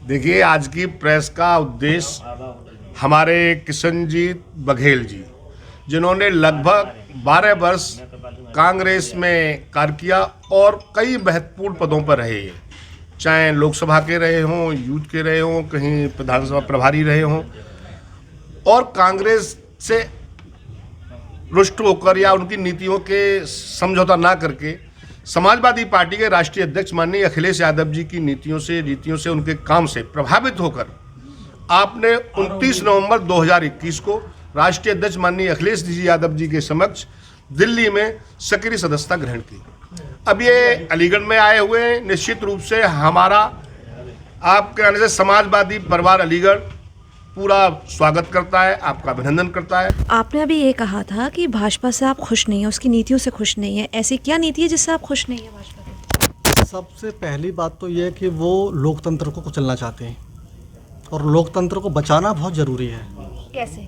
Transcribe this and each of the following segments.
देखिए, आज की प्रेस का उद्देश्य हमारे किशनजीत बघेल जी, जिन्होंने लगभग 12 वर्ष कांग्रेस में कार्य किया और कई महत्वपूर्ण पदों पर रहे, चाहे लोकसभा के रहे हों, यूथ के रहे हों, कहीं विधानसभा प्रभारी रहे हों, और कांग्रेस से रुष्ट होकर या उनकी नीतियों के समझौता ना करके समाजवादी पार्टी के राष्ट्रीय अध्यक्ष माननीय अखिलेश यादव जी की नीतियों से उनके काम से प्रभावित होकर आपने 29 नवंबर 2021 को राष्ट्रीय अध्यक्ष माननीय अखिलेश जी यादव जी के समक्ष दिल्ली में सक्रिय सदस्यता ग्रहण की। अब ये अलीगढ़ में आए हुए, निश्चित रूप से हमारा आपके आने से समाजवादी परिवार अलीगढ़ पूरा स्वागत करता है, आपका अभिनंदन करता है। आपने अभी ये कहा था कि भाजपा से आप खुश नहीं हैं, उसकी नीतियों से खुश नहीं है। ऐसी क्या नीति है जिससे आप खुश नहीं है भाजपा की? सबसे पहली बात तो ये है कि वो लोकतंत्र को कुचलना चाहते हैं और लोकतंत्र को बचाना बहुत ज़रूरी है। कैसे?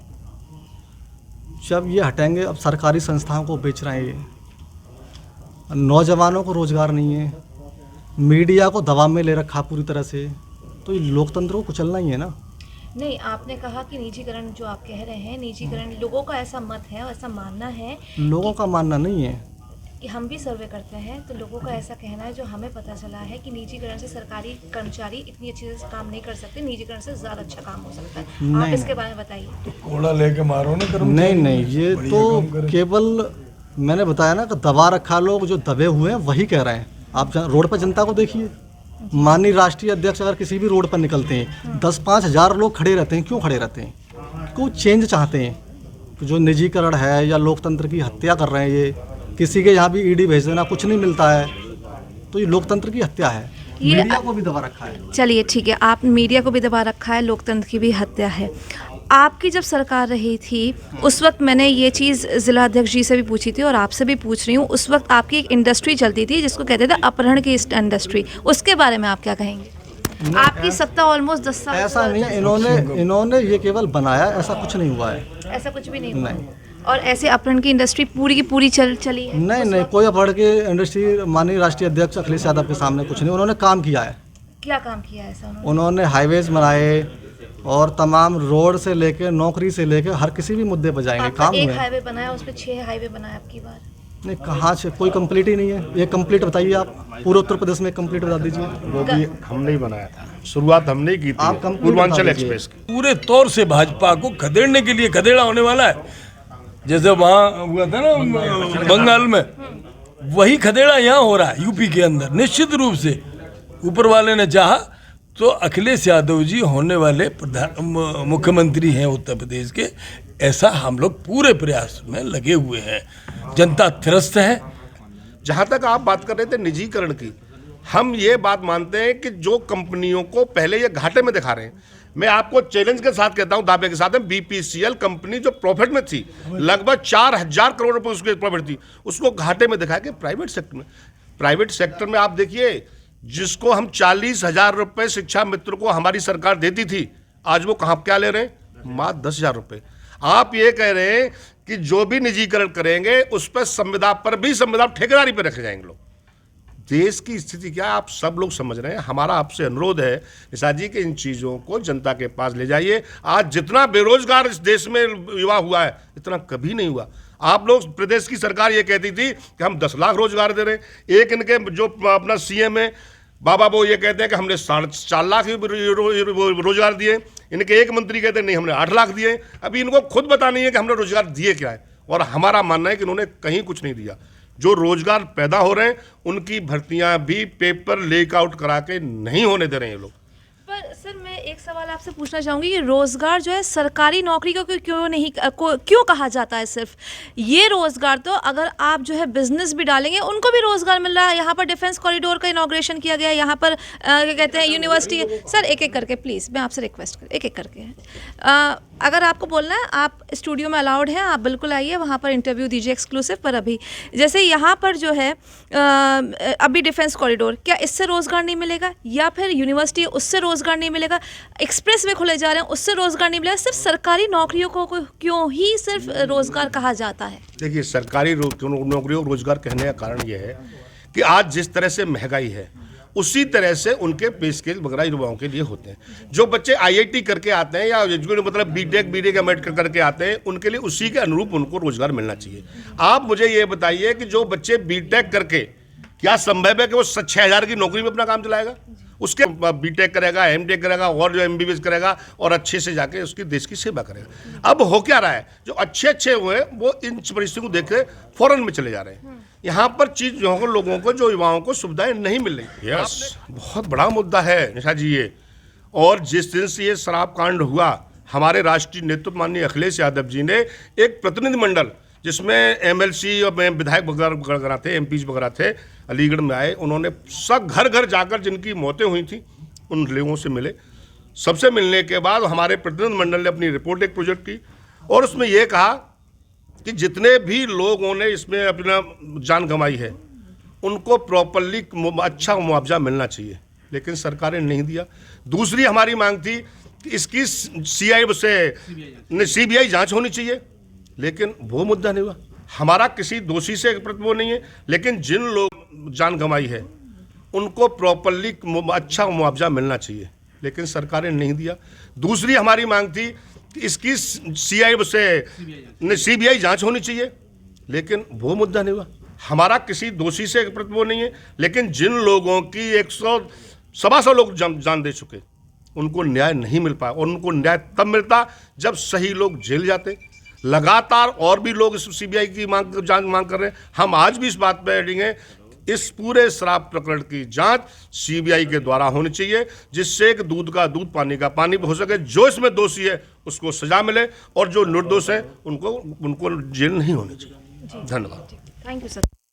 जब ये हटेंगे, अब सरकारी संस्थाओं को बेच रहे हैं, ये नौजवानों को रोज़गार नहीं है, मीडिया को दबाव में ले रखा पूरी तरह से, तो ये लोकतंत्र को कुचलना ही है ना। नहीं, आपने कहा कि निजीकरण जो आप कह रहे हैं, निजीकरण लोगों का ऐसा मत है और ऐसा मानना है। लोगों का मानना नहीं है कि हम भी सर्वे करते हैं तो लोगों का ऐसा कहना है, जो हमें पता चला है कि निजीकरण से सरकारी कर्मचारी इतनी अच्छे से काम नहीं कर सकते, निजीकरण से ज़्यादा अच्छा काम हो सकता है। आप इसके बारे में बताइए। तो कोड़ा लेके मारो ना कर्मचारी। नहीं, ये तो केवल मैंने बताया ना कि दबा रखा, लोग जो दबे हुए हैं वही कह रहे हैं। आप रोड पर जनता को देखिए, माननीय राष्ट्रीय अध्यक्ष अगर किसी भी रोड पर निकलते हैं 10-5 हज़ार लोग खड़े रहते हैं। क्यों खड़े रहते हैं? कुछ चेंज चाहते हैं। जो निजीकरण है या लोकतंत्र की हत्या कर रहे हैं, ये किसी के यहाँ भी ईडी भेज देना, कुछ नहीं मिलता है, तो ये लोकतंत्र की हत्या है। मीडिया को भी दबा रखा है। चलिए ठीक है, आप मीडिया को भी दबा रखा है, लोकतंत्र की भी हत्या है। आपकी जब सरकार रही थी उस वक्त मैंने ये चीज़ जिला अध्यक्ष जी से भी पूछी थी और आपसे भी पूछ रही हूँ, उस वक्त आपकी एक इंडस्ट्री चलती थी जिसको कहते थे अपहरण की इंडस्ट्री, उसके बारे में आप क्या कहेंगे? आपकी सत्ता ऑलमोस्ट 10 साल। ऐसा नहीं है, इन्होंने ये केवल बनाया, ऐसा कुछ नहीं हुआ है। ऐसा कुछ भी नहीं हुआ। और ऐसे अपहरण की इंडस्ट्री पूरी की पूरी चली है? नहीं, कोई अपहरण की इंडस्ट्री माननीय राष्ट्रीय अध्यक्ष अखिलेश यादव के सामने कुछ नहीं। उन्होंने काम किया है। क्या काम किया है ऐसा? उन्होंने हाईवेज बनाए और तमाम रोड से लेके नौकरी से लेके हर किसी भी मुद्दे पर जाएंगे। काम एक हाईवे बनाया, उस पर 6 हाईवे बनाया आपकी बार। नहीं, कहाँ से? कोई कंप्लीट ही नहीं है। ये कंप्लीट बताइए आप, पूरे उत्तर प्रदेश में कंप्लीट बता दीजिए। वो भी हमने ही बनाया था, शुरुआत हमने ही की थी, आप पूर्वांचल एक्सप्रेस की। पूरे तौर से भाजपा को खदेड़ने के लिए खदेड़ा होने वाला है। जैसे वहाँ हुआ था ना बंगाल में, वही खदेड़ा यहाँ हो रहा है यूपी के अंदर। निश्चित रूप से ऊपर वाले ने चाहा तो अखिलेश यादव जी होने वाले मुख्यमंत्री हैं उत्तर प्रदेश के, ऐसा हम लोग पूरे प्रयास में लगे हुए हैं। जनता त्रस्त है। जहाँ तक आप बात कर रहे थे निजीकरण की, हम ये बात मानते हैं कि जो कंपनियों को पहले ये घाटे में दिखा रहे हैं, मैं आपको चैलेंज के साथ कहता हूं, दावे के साथ, बीपीसीएल कंपनी जो प्रॉफिट में थी, लगभग 4000 करोड़ रुपए उसकी प्रॉफिट थी, उसको घाटे में दिखाया कि प्राइवेट सेक्टर में आप देखिए, जिसको हम 40,000 रुपए शिक्षा मित्र को हमारी सरकार देती थी, आज वो कहाँ क्या ले रहे हैं? मात्र 10,000 रुपए। आप ये कह रहे हैं कि जो भी निजीकरण करेंगे उस पर संविदा पर भी संविदा ठेकेदारी पर रखे जाएंगे लोग। देश की स्थिति क्या है आप सब लोग समझ रहे हैं। हमारा आपसे अनुरोध है निषाद जी कि इन चीज़ों को जनता के पास ले जाइए। आज जितना बेरोजगार इस देश में युवा हुआ है, इतना कभी नहीं हुआ। आप लोग, प्रदेश की सरकार ये कहती थी कि हम 10 लाख रोजगार दे रहे हैं। एक इनके जो अपना सीएम है बाबा, वो ये कहते हैं कि हमने 4.5 लाख रोजगार दिए। इनके एक मंत्री कहते हैं नहीं हमने 8 लाख दिए। अभी इनको खुद पता नहीं है कि हमने रोजगार दिए क्या है, और हमारा मानना है कि इन्होंने कहीं कुछ नहीं दिया। जो रोजगार पैदा हो रहे हैं उनकी भर्तियां भी पेपर लीक आउट करा के नहीं होने दे रहे हैं ये लोग। पर सर, मैं एक सवाल आपसे पूछना चाहूँगी कि रोज़गार जो है सरकारी नौकरी को क्यों कहा जाता है? सिर्फ ये रोज़गार, तो अगर आप जो है बिजनेस भी डालेंगे उनको भी रोज़गार मिल रहा है। यहाँ पर डिफेंस कॉरिडोर का इनॉग्रेशन किया गया, यहाँ पर क्या कहते हैं यूनिवर्सिटी। सर एक एक करके प्लीज़, मैं आपसे रिक्वेस्ट कर, एक एक करके अगर आपको बोलना है, आप स्टूडियो में अलाउड हैं, आप बिल्कुल आइए, वहाँ पर इंटरव्यू दीजिए एक्सक्लूसिव। पर अभी जैसे यहाँ पर जो है अभी डिफेंस कॉरिडोर, क्या इससे रोज़गार नहीं मिलेगा? या फिर यूनिवर्सिटी, उससे रोज़गार नहीं मिलेगा? एक्सप्रेस वे खुले जा रहे हैं, उससे रोज़गार नहीं मिलेगा? सिर्फ सरकारी नौकरियों को क्यों ही सिर्फ रोज़गार कहा जाता है? देखिए, सरकारी नौकरियों को रोज़गार कहने का कारण यह है कि आज जिस तरह से महंगाई है उसी तरह से उनके पे स्केल वगैरह युवाओं के लिए होते हैं। जो बच्चे आईआईटी करके आते हैं या एजुकेशन मतलब बीटेक एमएड करके आते हैं, उनके लिए उसी के अनुरूप उनको रोजगार मिलना चाहिए। आप मुझे ये बताइए कि जो बच्चे बीटेक करके, क्या संभव है कि वो 6,000 की नौकरी में अपना काम चलाएगा? उसके बीटेक करेगा, एमटेक करेगा और जो एमबीबीएस करेगा और अच्छे से जाके उसकी देश की सेवा करेगा। अब हो क्या रहा है, जो अच्छे हुए वो इन परिस्थितियों को देख के फॉरेन में चले जा रहे हैं। यहाँ पर लोगों को, जो युवाओं को सुविधाएं नहीं मिल रही। यस, बहुत बड़ा मुद्दा है निशा जी ये। और जिस दिन से ये शराब कांड हुआ, हमारे राष्ट्रीय नेतृत्व माननीय अखिलेश यादव जी ने एक प्रतिनिधिमंडल, जिसमें एमएलसी और विधायक वगैरह थे, एमपीज वगैरह थे, अलीगढ़ में आए। उन्होंने सब घर घर जाकर जिनकी मौतें हुई थी उन लोगों से मिले। सबसे मिलने के बाद हमारे प्रतिनिधिमंडल ने अपनी रिपोर्ट एक प्रोजेक्ट की और उसमें यह कहा कि जितने भी लोगों ने इसमें अपना जान गंवाई है उनको प्रॉपरली अच्छा मुआवजा मिलना चाहिए, लेकिन सरकार ने नहीं दिया। दूसरी हमारी मांग थी कि इसकी सीबीआई जांच होनी चाहिए, लेकिन वो मुद्दा नहीं हुआ। हमारा किसी दोषी से वो नहीं है, लेकिन जिन लोग जान गंवाई है उनको प्रॉपरली अच्छा मुआवजा मिलना चाहिए, लेकिन सरकार ने नहीं दिया। दूसरी हमारी मांग थी कि इसकी सीबीआई जांच होनी चाहिए, लेकिन वो मुद्दा नहीं हुआ। हमारा किसी दोषी से वो नहीं है, लेकिन जिन लोगों की 100 लोग जान दे चुके उनको न्याय नहीं मिल पाया। और उनको न्याय तब मिलता जब सही लोग जेल जाते। लगातार और भी लोग इस सीबीआई की मांग कर रहे हैं। हम आज भी इस बात पर अड़ेंगे, इस पूरे शराब प्रकरण की जांच सीबीआई के द्वारा होनी चाहिए, जिससे कि दूध का दूध पानी का पानी हो सके। जो इसमें दोषी है उसको सजा मिले और जो निर्दोष है उनको जेल नहीं होनी चाहिए। धन्यवाद। Thank you sir.